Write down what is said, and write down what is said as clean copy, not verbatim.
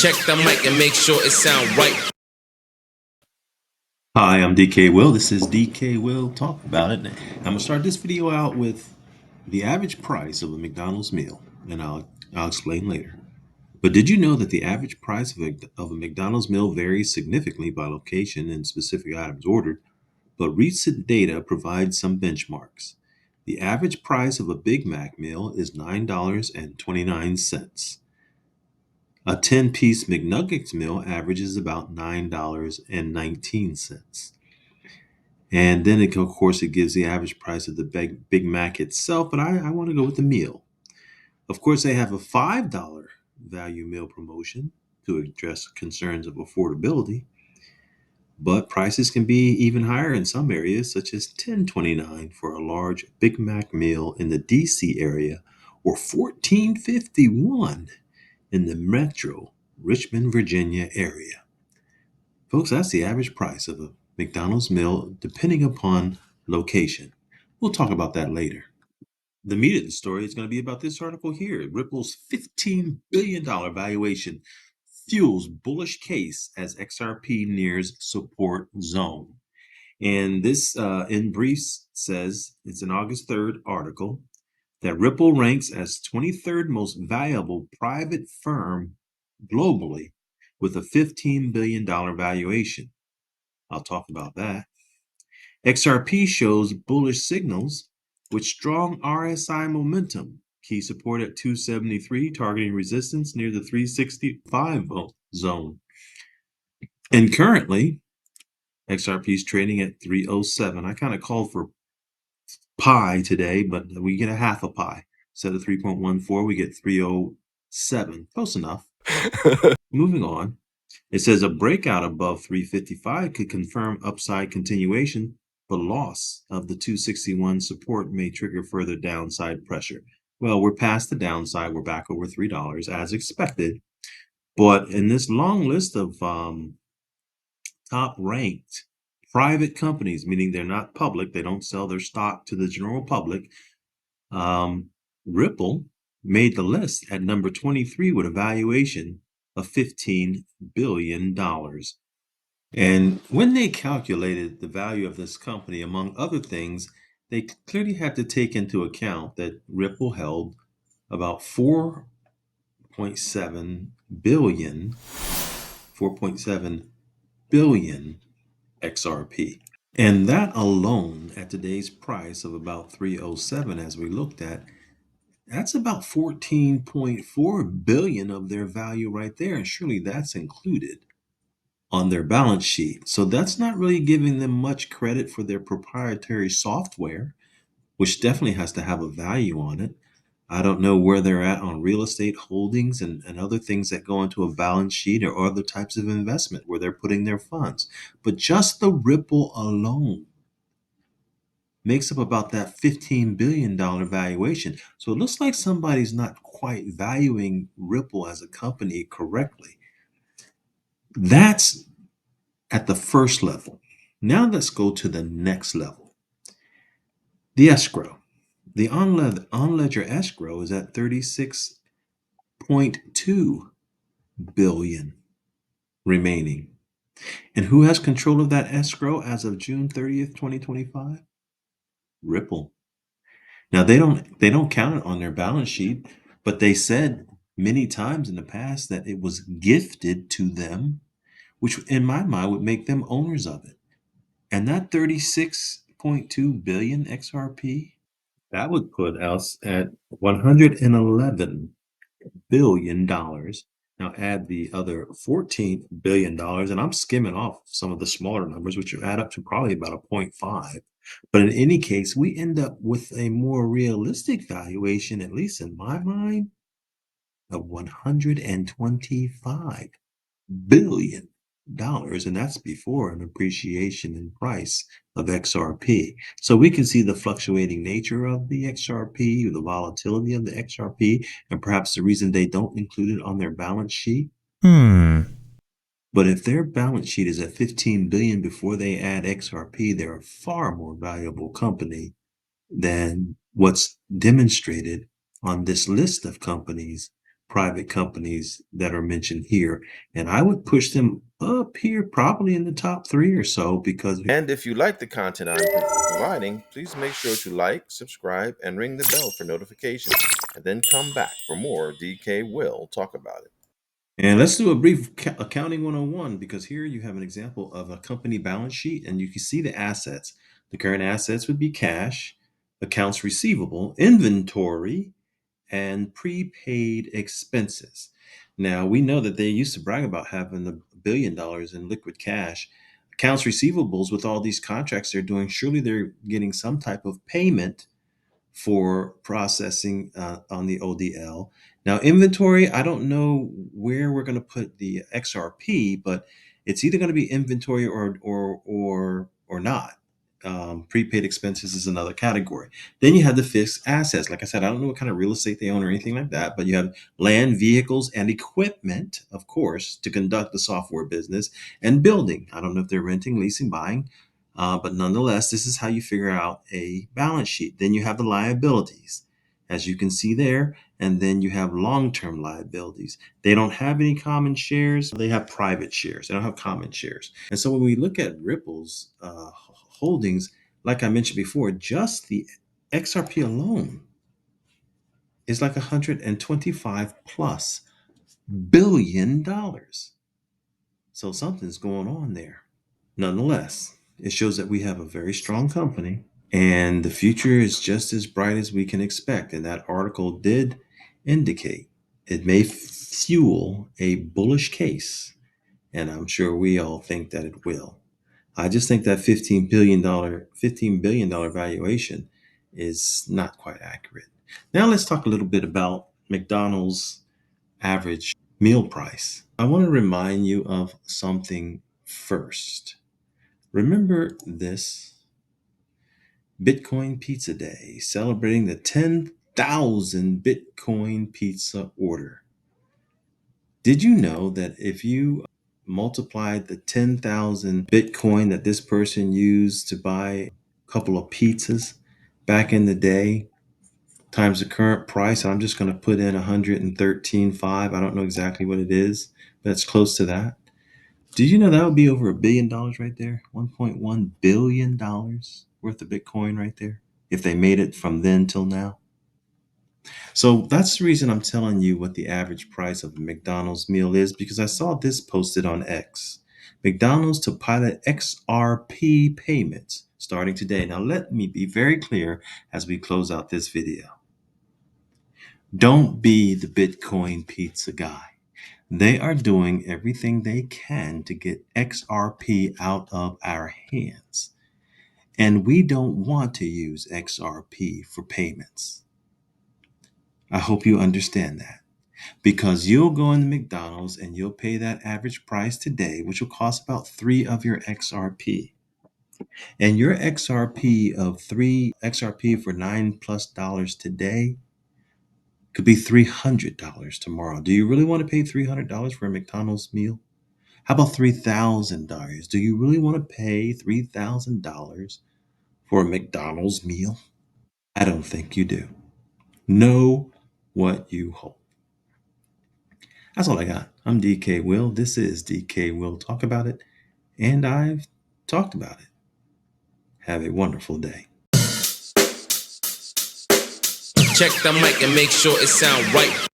Check the mic and make sure it sound right. Hi, I'm DKWILL. This is DKWILL Talk About It. I'm gonna start this video out with the average price of a McDonald's meal, and I'll explain later. But did you know that the average price of a McDonald's meal varies significantly by location and specific items ordered? But recent data provides some benchmarks. The average price of a Big Mac meal is $9.29. A 10-piece McNuggets meal averages about $9.19. And then, of course, it gives the average price of the Big Mac itself, but I want to go with the meal. Of course, they have a $5 value meal promotion to address concerns of affordability, but prices can be even higher in some areas, such as $10.29 for a large Big Mac meal in the DC area, or $14.51 in the metro Richmond, Virginia area. Folks, that's the average price of a McDonald's meal depending upon location. We'll talk about that later. The meat of the story is going to be about this article here. Ripple's $15 billion valuation fuels bullish case as XRP nears support zone. And this, in brief, says it's an August 3rd article that Ripple ranks as 23rd most valuable private firm globally with a $15 billion valuation. I'll talk about that. XRP shows bullish signals with strong RSI momentum. Key support at 273, targeting resistance near the 365 zone. And currently, XRP is trading at 307. I kind of called for pi today, but we get a half a pi. Instead of 3.14, we get 307. Close enough. Moving on. It says a breakout above 355 could confirm upside continuation, but loss of the 261 support may trigger further downside pressure. Well, we're past the downside. We're back over $3 as expected. But in this long list of top ranked private companies, meaning they're not public, they don't sell their stock to the general public, Ripple made the list at number 23 with a valuation of $15 billion. And when they calculated the value of this company, among other things, they clearly had to take into account that Ripple held about 4.7 billion XRP. And that alone, at today's price of about 307, as we looked at, that's about 14.4 billion of their value right there. And surely that's included on their balance sheet. So that's not really giving them much credit for their proprietary software, which definitely has to have a value on it. I don't know where they're at on real estate holdings and other things that go into a balance sheet or other types of investment where they're putting their funds. But just the Ripple alone makes up about that $15 billion valuation. So it looks like somebody's not quite valuing Ripple as a company correctly. That's at the first level. Now let's go to the next level. The escrow. The on-ledger escrow is at 36.2 billion remaining. And who has control of that escrow as of June 30th, 2025? Ripple. Now they don't count it on their balance sheet, but they said many times in the past that it was gifted to them, which in my mind would make them owners of it. And that 36.2 billion XRP, that would put us at $111 billion. Now add the other $14 billion, and I'm skimming off some of the smaller numbers, which add up to probably about a 0.5. But in any case, we end up with a more realistic valuation, at least in my mind, of $125 billion. And that's before an appreciation in price of XRP. So we can see the fluctuating nature of the XRP, the volatility of the XRP, and perhaps the reason they don't include it on their balance sheet. But if their balance sheet is at 15 billion before they add XRP, they're a far more valuable company than what's demonstrated on this list of companies private companies that are mentioned here. And I would push them up here, probably in the top 3 or so, because. And if you like the content I'm providing, please make sure to like, subscribe, and ring the bell for notifications. And then come back for more DK Will Talk About It. And let's do a brief accounting 101, because here you have an example of a company balance sheet and you can see the assets. The current assets would be cash, accounts receivable, inventory, and prepaid expenses. Now, we know that they used to brag about having $1 billion in liquid cash. Accounts receivables with all these contracts they're doing, surely they're getting some type of payment for processing on the ODL. Now, inventory, I don't know where we're going to put the XRP, but it's either going to be inventory or not. Prepaid expenses is another category. Then you have the fixed assets. Like I said, I don't know what kind of real estate they own or anything like that, but you have land, vehicles, and equipment, of course, to conduct the software business, and building. I don't know if they're renting, leasing, buying. But nonetheless, this is how you figure out a balance sheet. Then you have the liabilities, as you can see there, and then you have long-term liabilities. They don't have any common shares. They have private shares. They don't have common shares. And so when we look at Ripple's holdings, like I mentioned before, just the XRP alone is like 125 plus billion dollars. So something's going on there. Nonetheless, it shows that we have a very strong company and the future is just as bright as we can expect. And that article did indicate it may fuel a bullish case. And I'm sure we all think that it will. I just think that $15 billion valuation is not quite accurate. Now let's talk a little bit about McDonald's average meal price. I want to remind you of something first. Remember this Bitcoin Pizza Day, celebrating the 10,000 Bitcoin pizza order. Did you know that if you multiplied the 10,000 Bitcoin that this person used to buy a couple of pizzas back in the day times the current price, I'm just going to put in 113.5. I don't know exactly what it is, but it's close to that. Did you know that would be over $1 billion right there? $1.1 billion worth of Bitcoin right there, if they made it from then till now. So that's the reason I'm telling you what the average price of a McDonald's meal is, because I saw this posted on X. McDonald's to pilot XRP payments starting today. Now, let me be very clear as we close out this video. Don't be the Bitcoin pizza guy. They are doing everything they can to get XRP out of our hands. And we don't want to use XRP for payments. I hope you understand that. Because you'll go into McDonald's and you'll pay that average price today, which will cost about 3 of your XRP. And your XRP of 3 XRP for $9+ today could be $300 tomorrow. Do you really want to pay $300 for a McDonald's meal? How about $3,000? Do you really want to pay $3,000 for a McDonald's meal? I don't think you do. Know what you hope. That's all I got. I'm DK Will. This is DK Will Talk About It, and I've talked about it. Have a wonderful day. Check the mic and make sure it sound right.